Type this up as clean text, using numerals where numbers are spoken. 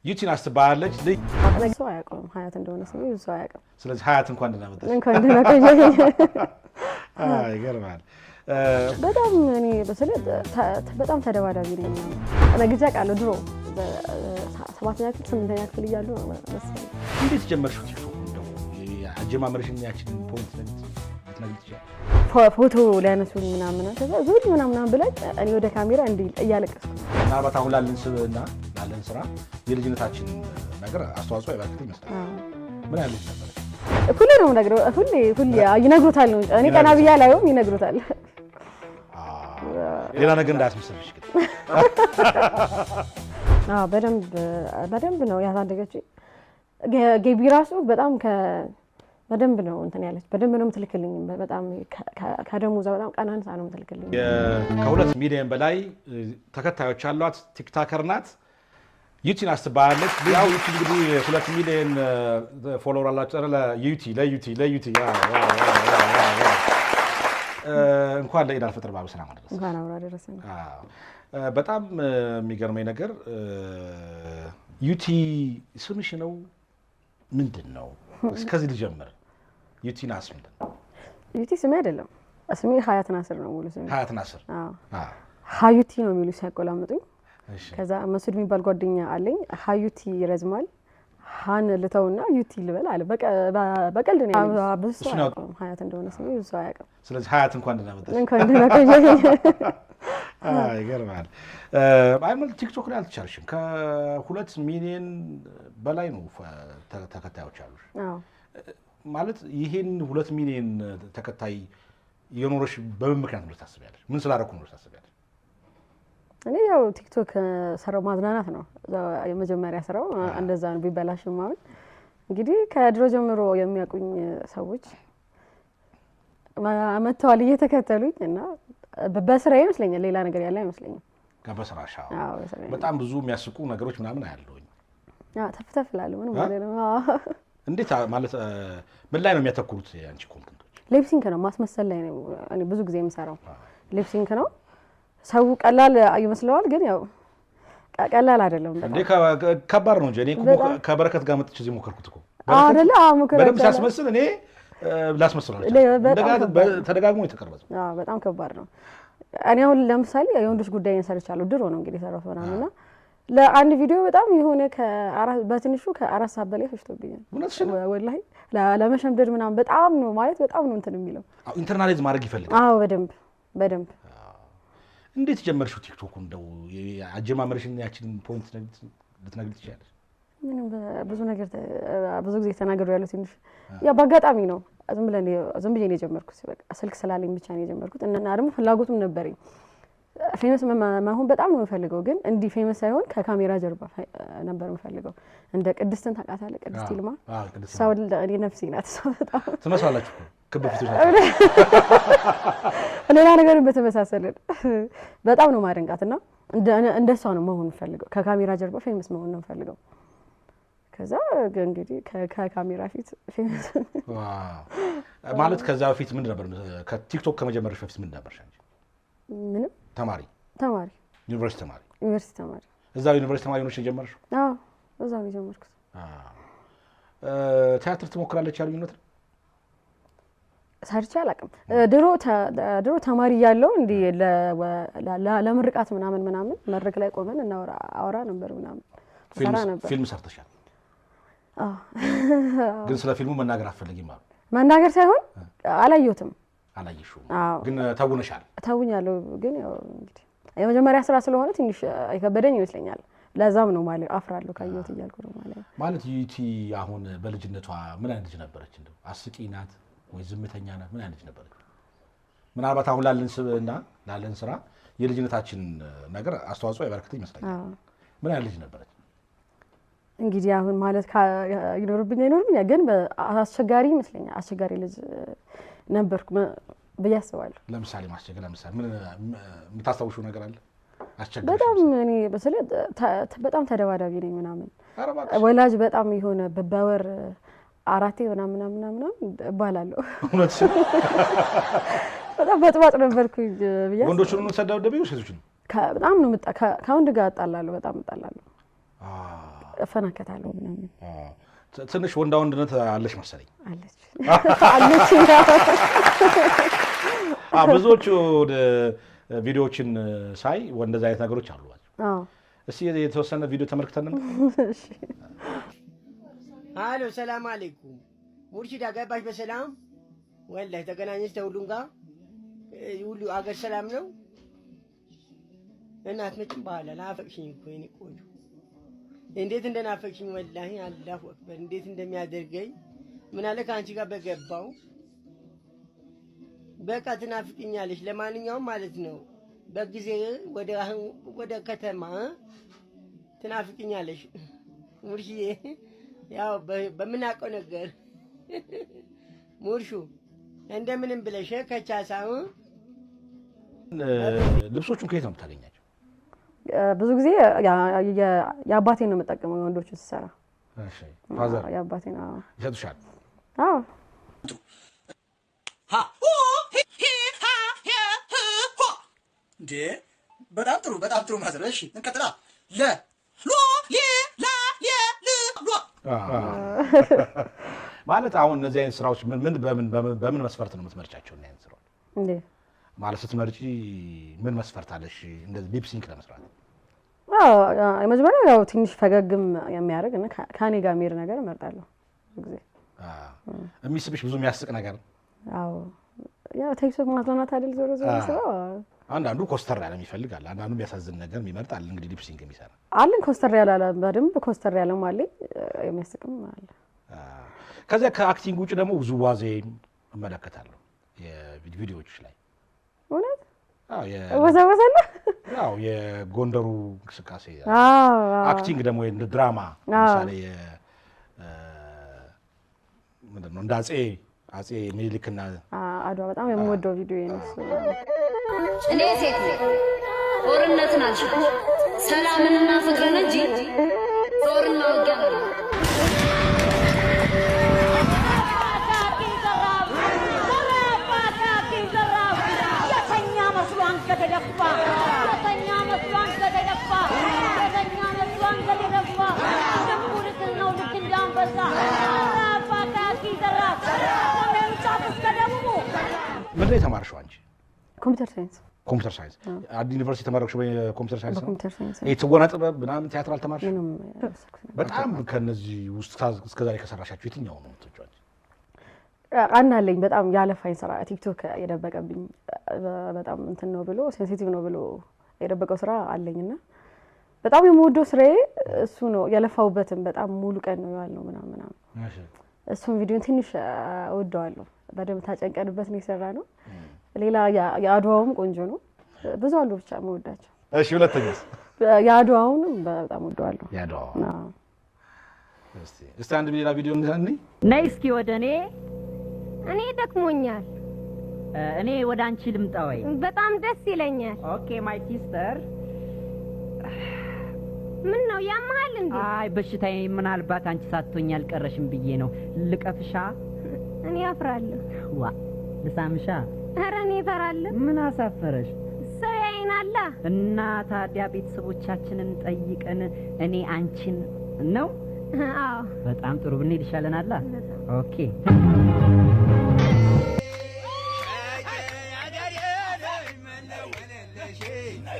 ዩቲን አስተባለች ልጅ ሰው አያውቅም ሀያት እንደሆነ ሰው ሰው አያውቅም። ስለዚህ ሀያት እንኳን እንደናመጣች ይገርማል። በጣም እኔ በጣም ተደባዳቢ ነኝ ነግጃ ቃል ድሮ 7ኛ ክፍል 8ኛ ክፍል እያሉ ነው መሰለኝ። እንዴት ጀመርሽው ቲክቶክ እንደው አጀማመርሽን ያችን ፖይንት ለምትነግሪኝ ይችላል? ፎቶ ሊያነሱኝ ምናምን ከዛ ዙሪ ምናምን ብለኝ እኔ ወደ ካሜራ እንዲህ እያለቀስኩ ምናልባት አሁን ላለን ስብዕና ላለን ስራ የልጅነታችን ነገር አስተዋጽኦ ያበረክት ይመስላል። ምን ያህል ልጅ ነበረች? ሁሌ ነው ነገር ሁሌ ይነግሩታል ነው እኔ ቀና ብያ ላይም ይነግሩታል። ሌላ ነገር እንዳያስመስልሽ ግን በደንብ ነው ያሳደገችኝ። ገቢ ራሱ በጣም በደንብ ነው እንትን ያለች በደንብ ነው የምትልክልኝ። በጣም ከደሞዟ በጣም ቀናንሳ ነው የምትልክልኝ። ከ2 ሚሊዮን በላይ ተከታዮች አሏት ቲክቶከር ናት። ዩቲን አስተባለች። ያው ዩቲ እንግዲህ 2 ሚሊዮን ፎሎወር አላቸው ለዩቲ እንኳን ለኢድ አልፈጥር በሰላም አደረሰን። እንኳን አብራ አደረሰን። በጣም የሚገርመኝ ነገር ዩቲ ስምሽ ነው ምንድን ነው? እስከዚህ ልጀምር። ዩቲ ናስ ምንድን ነው? ዩቲ ስሜ አይደለም። ስሜ ሀያት ናስር ነው ሙሉ ስሜ። ሀያት ናስር። ሀዩቲ ነው የሚሉ ሲያቆላምጡኝ። ከዛ መስዑድ የሚባል ጓደኛ አለኝ። ሀዩቲ ይረዝማል ሃን ልተውና ዩቲ ልበል አለ። በቀልድ ነው ብዙ ሀያት እንደሆነ ስሜ ብዙ አያውቅም። ስለዚህ ሀያት እንኳን እንደናመጣች ይገርማል። አይመል ቲክቶክ ላይ አልተቻልሽም። ከ2 ሚሊዮን በላይ ነው ተከታዮች አሉሽ። ማለት ይሄን 2 ሚሊዮን ተከታይ የኖርሽ በምን ምክንያት ነው ታስቢያለሽ? ምን ስላደረኩ ነው ታስቢያለሽ? እኔ ያው ቲክቶክ ሰራው ማዝናናት ነው የመጀመሪያ ስራው። እንደዛ ነው ቢበላሽም ማለት እንግዲህ ከድሮ ጀምሮ የሚያውቁኝ ሰዎች መተዋል እየተከተሉኝ እና በስራዬ ይመስለኛል ሌላ ነገር ያለ አይመስለኝም። ከበስራሻ በጣም ብዙ የሚያስቁ ነገሮች ምናምን አያለውኝ። ተፍተፍላለሁ ምን ማለት ነው? እንዴት ማለት ምን ላይ ነው የሚያተኩሩት አንቺ ኮንተንቶች? ሊፕሲንክ ነው ማስመሰል ላይ ነው እኔ ብዙ ጊዜ የምሰራው ሊፕሲንክ ነው። ሰው ቀላል ይመስለዋል ግን ያው ቀላል አይደለም። እንዴ ከባድ ነው እንጂ እኔ ከበረከት ጋር መጥቼ እዚህ ሞከርኩት እኮ አይደለ? ሞከርኩት በደምብ ሲያስመስል እኔ ላስመስላል ተደጋግሞ የተቀረጸው በጣም ከባድ ነው። እኔ አሁን ለምሳሌ የወንዶች ጉዳይን ሰርቻለሁ። ድሮ ነው እንግዲህ ሰራው ፈናና ለአንድ ቪዲዮ በጣም የሆነ በትንሹ ከ4 ሰዓት በላይ ፈጅቶብኛል። ወላሂ ለመሸምደድ ምናምን በጣም ነው ማለት በጣም ነው እንትን የሚለው ኢንተርናላይዝ ማድረግ ይፈልጋል። አዎ በደንብ እንዴት ጀመርሽው ቲክቶክ? እንደው አጀማመርሽን ያችን ፖይንት ልትነግሪኝ ትችያለሽ? ምንም ብዙ ጊዜ ተናግሬው ያለው ትንሽ ያ በአጋጣሚ ነው። ዝም ብዬ ነው የጀመርኩት። በቃ ስልክ ስላለኝ ብቻ ነው የጀመርኩት እና ደግሞ ፍላጎቱም ነበረኝ። ፌመስ መሆን በጣም ነው የምፈልገው፣ ግን እንዲህ ፌመስ ሳይሆን ከካሜራ ጀርባ ነበር የምፈልገው። እንደ ቅድስትን ታውቃታለህ? ቅድስት ይልማ ሰው እኔ ነፍሴ ናት። ሰው በጣም ትመስላለች እኮ ክብ ፊቶች ሌላ ነገርን በተመሳሰለን በጣም ነው ማደንቃትና እንደሷ ነው መሆን የምፈልገው። ከካሜራ ጀርባ ፌመስ መሆን ነው የምፈልገው። ከዛ እንግዲህ ከካሜራ ፊት ፌመስ ማለት ከዛ በፊት ምን ነበር? ከቲክቶክ ከመጀመርሽ በፊት ምን ነበር? ምንም ተማሪ ዩኒቨርሲቲ ተማሪ። እዛው ዩኒቨርሲቲ ተማሪ ሆነሽ የጀመርሽው? አዎ እዛው ነው የጀመርኩት። ቲያትር ትሞክራለች ያሉኝ ነው? ሰርቼ አላውቅም። ድሮ ተማሪ እያለሁ እንዲህ ለምርቃት ምናምን መድረክ ላይ ቆመን አወራ ነበር ምናምን ሰራ ነበር። ፊልም ሰርተሻል? አዎ። ግን ስለ ፊልሙ መናገር አትፈልጊም ማለት? መናገር ሳይሆን አላየሁትም። አላየሽውም? ግን ተውነሻል? ተውኛለሁ። ግን ያው እንግዲህ የመጀመሪያ ስራ ስለሆነ ትንሽ አይከበደኝ ይመስለኛል። ለዛም ነው ማለት አፍራለሁ ካየሁት እያልኩ ነው ማለት። ዩቲ አሁን በልጅነቷ ምን አይነት ልጅ ነበረች? እንደው አስቂ ናት ወይ ዝምተኛ ናት? ምን አይነት ነበረች? ምናልባት አሁን ላለን ስብዕና ላለን ስራ የልጅነታችን ነገር አስተዋጽኦ ያበረክት ይመስለኛል። ምን አይነት ልጅ ነበረች? እንግዲህ አሁን ማለት ይኖርብኝ ግን አስቸጋሪ ይመስለኛል። አስቸጋሪ ልጅ ነበርኩ ብዬ አስባለሁ። ለምሳሌ ምን የምታስታውሽው ነገር አለ? አስቸጋሪ በጣም እኔ በጣም ተደባዳቢ ነኝ ምናምን። ወላጅ በጣም የሆነ በወር 4 ምናምን እባላለሁ። እውነት በጣም በጥባጥ ነበርኩኝ ብዬ ወንዶቹን ነው ተደባደቢው ሴቶቹን? በጣም ነው ከወንድ ጋር እጣላለሁ። በጣም እጣላለሁ። እፈናከታለሁ ምናምን ትንሽ ወንዳ ወንድነት አለሽ መሰለኝ አለች ብዙዎቹ ቪዲዮዎችን ሳይ ወንደዛ አይነት ነገሮች አሉ እስቲ የተወሰነ ቪዲዮ ተመልክተን እሺ አሎ ሰላም አለይኩም ሙርሺድ አገባሽ በሰላም ወላሂ ተገናኘሽ ተሁሉም ጋር ሁሉ አገር ሰላም ነው እናት መቼም በኋላ ናፈቅሽኝ እኮ የኔ ቆንጆ እንዴት እንደናፈቅሽኝ ወላሂ አላሁ አክበር እንዴት እንደሚያደርገኝ ምን አለ ከአንቺ ጋር በገባው በቃ ትናፍቅኛለሽ ለማንኛውም ማለት ነው በጊዜ ወደ ከተማ ትናፍቅኛለሽ ሙርሺዬ ያው በምናውቀው ነገር ሙርሹ እንደምንም ብለሽ ከቻሳው ልብሶቹን ከየት ነው የምታገኛቸው? ብዙ ጊዜ የአባቴን ነው የምጠቀመው ወንዶቹን ሲሰራ እሺ ፋዘር የአባቴን ይሰጡሻል አዎ ሀ እንዴ በጣም ጥሩ ማዘር እሺ እንቀጥላ ለ ሎ ሊ ላ ሊ ል ሎ ማለት አሁን እነዚህ አይነት ስራዎች በምን መስፈርት ነው የምትመርጫቸው? እና አይነት ስራዎች እንዴ ማለት ስትመርጪ ምን መስፈርት አለሽ? እንደዚህ ሊፕ ሲንክ ለመስራት የመጀመሪያው ያው ትንሽ ፈገግም የሚያደርግ እና ከኔ ጋር የሚሄድ ነገር እመርጣለሁ። ብዙ ጊዜ የሚስብሽ ብዙ የሚያስቅ ነገር አዎ ያው ቴክስት ማዝናናት አይደል ዞሮ ስራው አንዳንዱ ኮስተር ያለ ይፈልጋል፣ አንዳንዱ የሚያሳዝን ነገር ይመርጣል። እንግዲህ ሊፕ ሲንክ የሚሰራ አለን ኮስተር ያለ በደንብ ኮስተር ያለ ማለት የሚያስቅም አለ። ከዚያ ከአክቲንግ ውጭ ደግሞ ውዝዋዜ እመለከታለሁ የቪዲዮዎች ላይ እውነት ወዘወዘለ ያው የጎንደሩ እንቅስቃሴ አክቲንግ ደግሞ ድራማ ለምሳሌ ምንድነው እንደ አጼ ምኒልክና አድዋ በጣም የምወደው ቪዲዮ ነው። እኔ ሴት ነኝ ጦርነትን አልችልም ሰላምንና ፍቅርን እንጂ ጦርና ውጊያ ነው። ምንድን ነው የተማርሽው አንቺ? ኮምፒውተር ሳይንስ አዲስ ዩኒቨርሲቲ ተመረቅሽ በኮምፒውተር ሳይንስ ነው? ኮምፒውተር ሳይንስ የትወና ጥበብ ምናምን ቲያትር አልተማርሽም? ምንም በጣም ከነዚህ ውስጥ እስከዛሬ ከሰራሻቸው የትኛው ነው የምትወጪው? አናለኝ በጣም ያለፋኝ ስራ ቲክቶክ የደበቀብኝ በጣም እንትን ነው ብሎ ሴንሲቲቭ ነው ብሎ የደበቀው ስራ አለኝና በጣም የምወደው ስራዬ እሱ ነው። ያለፋውበትም በጣም ሙሉ ቀን ነው ያለው ምናምን እሺ እሱን ቪዲዮን ትንሽ እወደዋለሁ። በደንብ ታጨንቀንበት ነው የሰራነው። ሌላ የአድዋውም ቆንጆ ነው። ብዙ አሉ ብቻ የምወዳቸው። እሺ ሁለተኛስ? የአድዋውንም በጣም እወደዋለሁ። የአድዋው እስቲ አንድ ሌላ ቪዲዮ እንይ። ነይ እስኪ ወደ እኔ ደክሞኛል። እኔ ወደ አንቺ ልምጣ ወይ? በጣም ደስ ይለኛል። ኦኬ ማይ ሲስተር። ምን ነው ያማል እንዴ? አይ በሽታዬ ምናልባት አንቺ ሳትሆኝ አልቀረሽም ብዬ ነው። ልቀፍሻ? እኔ አፍራለሁ። ዋ ልሳምሻ? ኧረ እኔ እፈራለሁ። ምን አሳፈረሽ? ሰው ያይናላ። እና ታዲያ ቤተሰቦቻችንን ጠይቀን እኔ አንቺን ነው? አዎ በጣም ጥሩ ብንሄድ ይሻለናል። ኦኬ Hey,